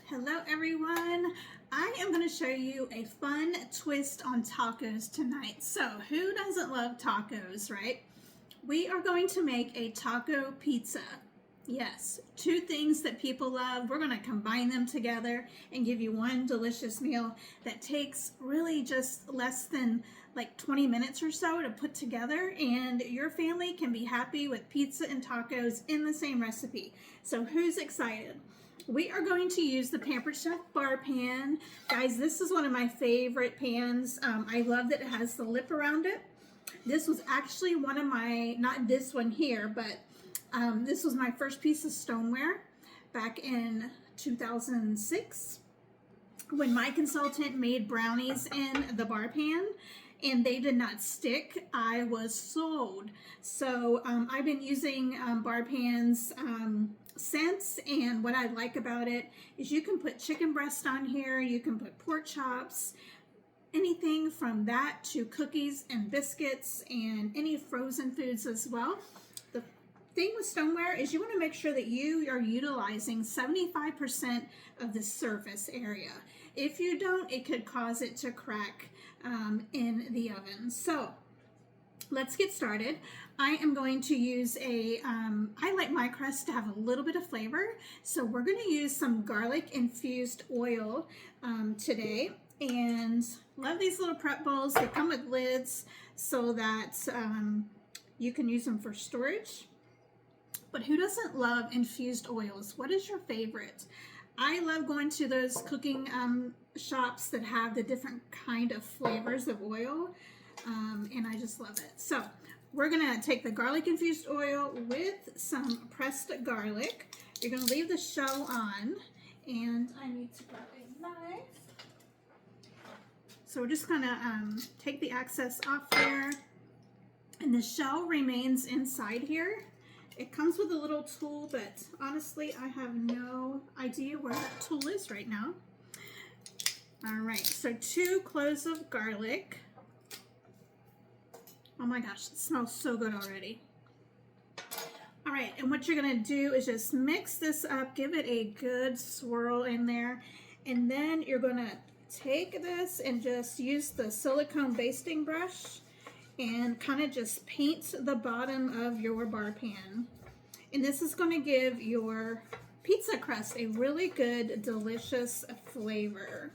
Hello everyone. I am going to show you a fun twist on tacos tonight. So who doesn't love tacos, right? We are going to make a taco pizza. Yes, two things that people love. We're going to combine them together and give you one delicious meal that takes really just less than like 20 minutes or so to put together, and your family can be happy with pizza and tacos in the same recipe. So who's excited? We are going to use the Pampered Chef bar pan. Guys, this is one of my favorite pans. I love that it has the lip around it. This was actually one of my, not this one here, but this was my first piece of stoneware back in 2006 when my consultant made brownies in the bar pan and they did not stick. I was sold. So I've been using bar pans since, and what I like about it is you can put chicken breast on here, you can put pork chops, anything from that to cookies and biscuits and any frozen foods as well. The thing with stoneware is you want to make sure that you are utilizing 75% of the surface area. If you don't, it could cause it to crack in the oven. So let's get started. I am going to use I like my crust to have a little bit of flavor. So we're going to use some garlic infused oil today. And love these little prep bowls. They come with lids so that you can use them for storage. But who doesn't love infused oils? What is your favorite? I love going to those cooking shops that have the different kind of flavors of oil. And I just love it. So we're gonna take the garlic infused oil with some pressed garlic. You're gonna leave the shell on, and I need to grab a knife. So we're just gonna take the excess off there, and the shell remains inside here. It comes with a little tool, but honestly, I have no idea where that tool is right now. All right, so 2 cloves of garlic. Oh my gosh, it smells so good already. All right, and what you're gonna do is just mix this up, give it a good swirl in there, and then you're gonna take this and just use the silicone basting brush and kind of just paint the bottom of your bar pan. And this is gonna give your pizza crust a really good, delicious flavor.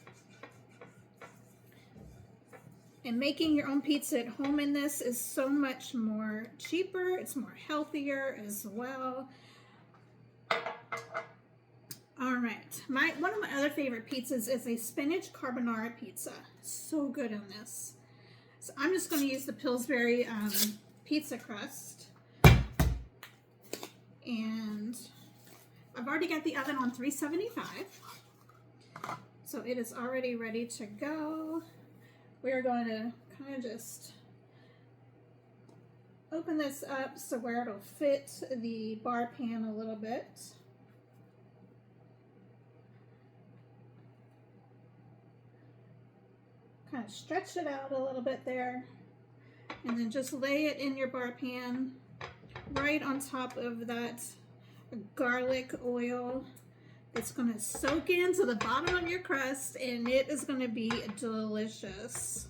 And making your own pizza at home in this is so much more cheaper. It's more healthier as well. All right, one of my other favorite pizzas is a spinach carbonara pizza. So good on this. So I'm just going to use the Pillsbury pizza crust. And I've already got the oven on 375. So it is already ready to go. We're going to kind of just open this up so where it'll fit the bar pan a little bit. Kind of stretch it out a little bit there, and then just lay it in your bar pan right on top of that garlic oil. It's going to soak into the bottom of your crust, and it is going to be delicious.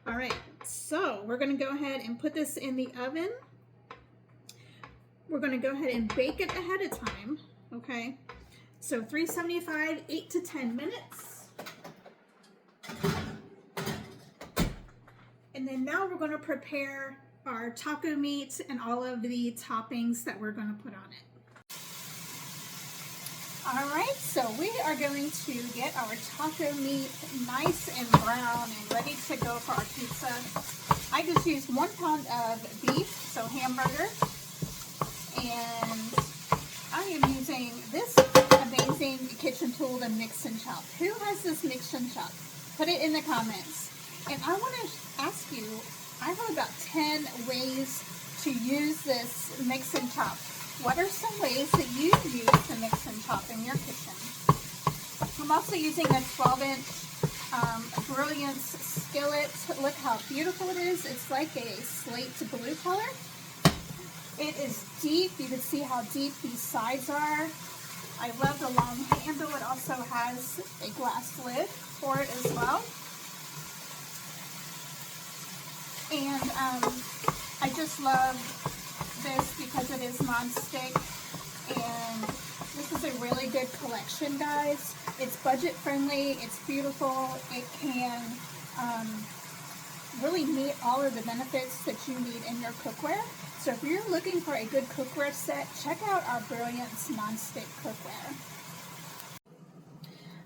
All right, so we're going to go ahead and put this in the oven. We're going to go ahead and bake it ahead of time, okay? So 375, 8 to 10 minutes. And then now we're going to prepare our taco meat and all of the toppings that we're going to put on it. All right, so we are going to get our taco meat nice and brown and ready to go for our pizza. I just used 1 pound of beef, so hamburger, and I am using this amazing kitchen tool, the Mix and Chop. Who has this Mix and Chop? Put it in the comments. And I want to ask you, I have about 10 ways to use this Mix and Chop. What are some ways that you use the Mix and Chop in your kitchen? I'm also using a 12-inch Brilliance skillet. Look how beautiful it is. It's like a slate to blue color. It is deep. You can see how deep these sides are. I love the long handle. It also has a glass lid for it as well. And I just love this because it is non-stick, and this is a really good collection, guys. It's budget friendly, it's beautiful, it can really meet all of the benefits that you need in your cookware. So if you're looking for a good cookware set, check out our Brilliance non-stick cookware.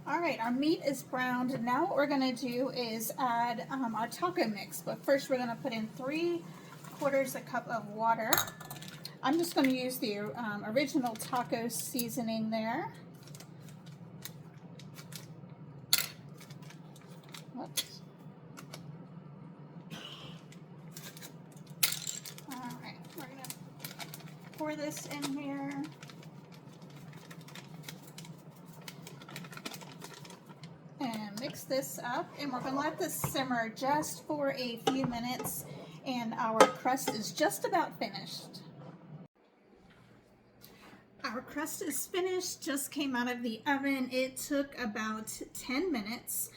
Alright, our meat is browned. Now what we're going to do is add our taco mix. But first we're going to put in 3/4 cup of water. I'm just going to use the original taco seasoning there. Whoops. Alright, we're going to pour this in here. And mix this up, and we're going to let this simmer just for a few minutes, and our crust is just about finished. Our crust is finished, just came out of the oven. It took about 10 minutes.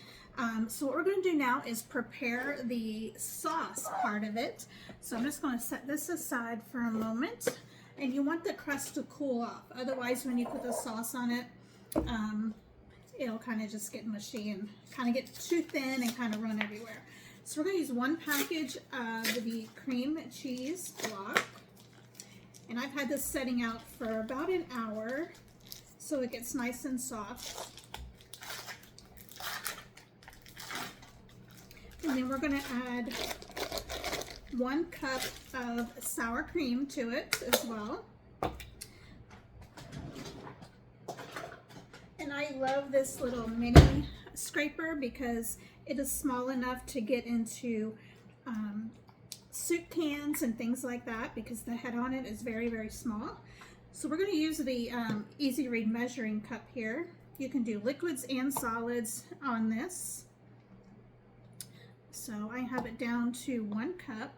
So what we're going to do now is prepare the sauce part of it. So I'm just going to set this aside for a moment, and you want the crust to cool off. Otherwise, when you put the sauce on it, it'll kind of just get mushy and kind of get too thin and kind of run everywhere. So we're going to use 1 package of the cream cheese block. And I've had this setting out for about an hour so it gets nice and soft. And then we're going to add 1 cup of sour cream to it as well. And I love this little mini scraper because it is small enough to get into soup cans and things like that, because the head on it is very, very small. So we're going to use the Easy Read measuring cup here. You can do liquids and solids on this. So I have it down to 1 cup.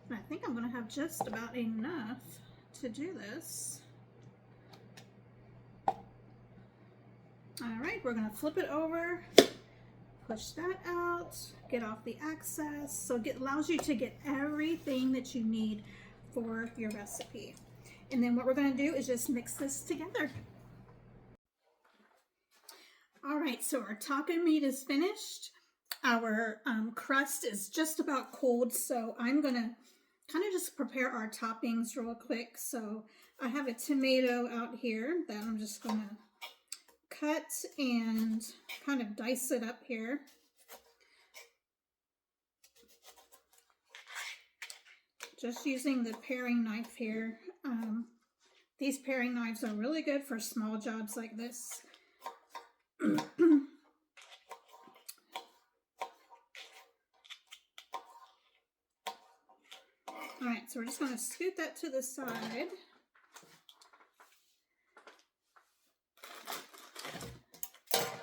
And I think I'm going to have just about enough to do this. Alright, we're going to flip it over, push that out, get off the excess, so it allows you to get everything that you need for your recipe. And then what we're going to do is just mix this together. Alright, so our taco meat is finished. Our crust is just about cold, so I'm going to kind of just prepare our toppings real quick. So I have a tomato out here that I'm just going to cut and kind of dice it up here. Just using the paring knife here. These paring knives are really good for small jobs like this. Alright, so we're just going to scoot that to the side.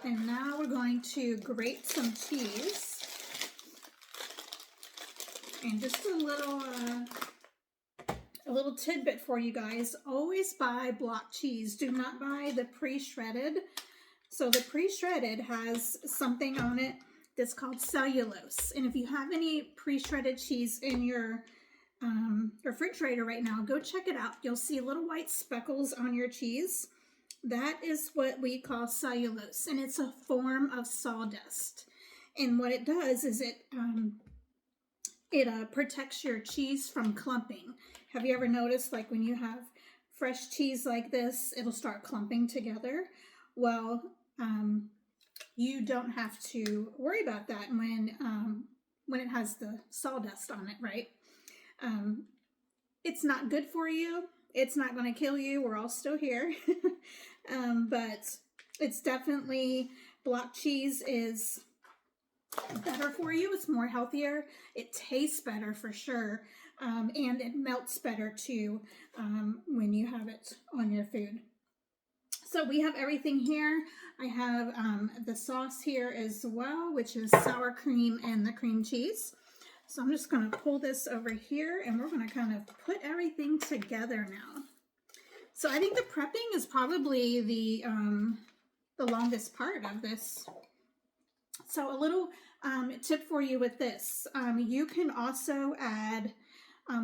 And now we're going to grate some cheese. And just a little tidbit for you guys. Always buy block cheese. Do not buy the pre-shredded. So the pre-shredded has something on it that's called cellulose. And if you have any pre-shredded cheese in your refrigerator right now, go check it out. You'll see little white speckles on your cheese. That is what we call cellulose, and it's a form of sawdust. And what it does is it protects your cheese from clumping. Have you ever noticed, like when you have fresh cheese like this, it'll start clumping together? Well, you don't have to worry about that when it has the sawdust on it, right? It's not good for you. It's not going to kill you. We're all still here. But it's definitely, block cheese is better for you. It's more healthier. It tastes better for sure. And it melts better too when you have it on your food. So we have everything here. I have the sauce here as well, which is sour cream and the cream cheese. So I'm just going to pull this over here, and we're going to kind of put everything together now. So I think the prepping is probably the longest part of this. So a little tip for you with this. You can also add,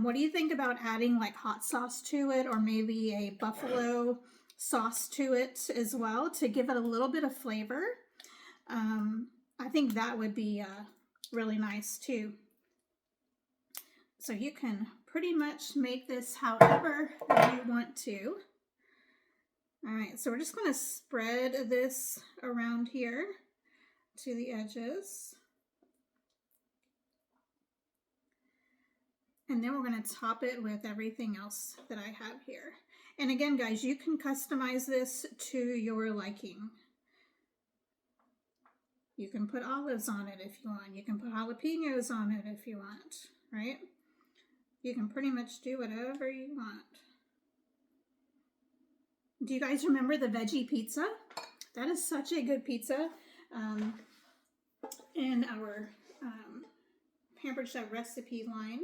what do you think about adding like hot sauce to it, or maybe a buffalo sauce to it as well to give it a little bit of flavor? I think that would be really nice too. So you can pretty much make this however you want to. All right, so we're just going to spread this around here to the edges. And then we're going to top it with everything else that I have here. And again, guys, you can customize this to your liking. You can put olives on it if you want. You can put jalapenos on it if you want, right? You can pretty much do whatever you want. Do you guys remember the veggie pizza? That is such a good pizza in our Pampered Chef recipe line.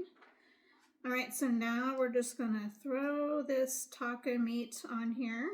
All right, so now we're just gonna throw this taco meat on here.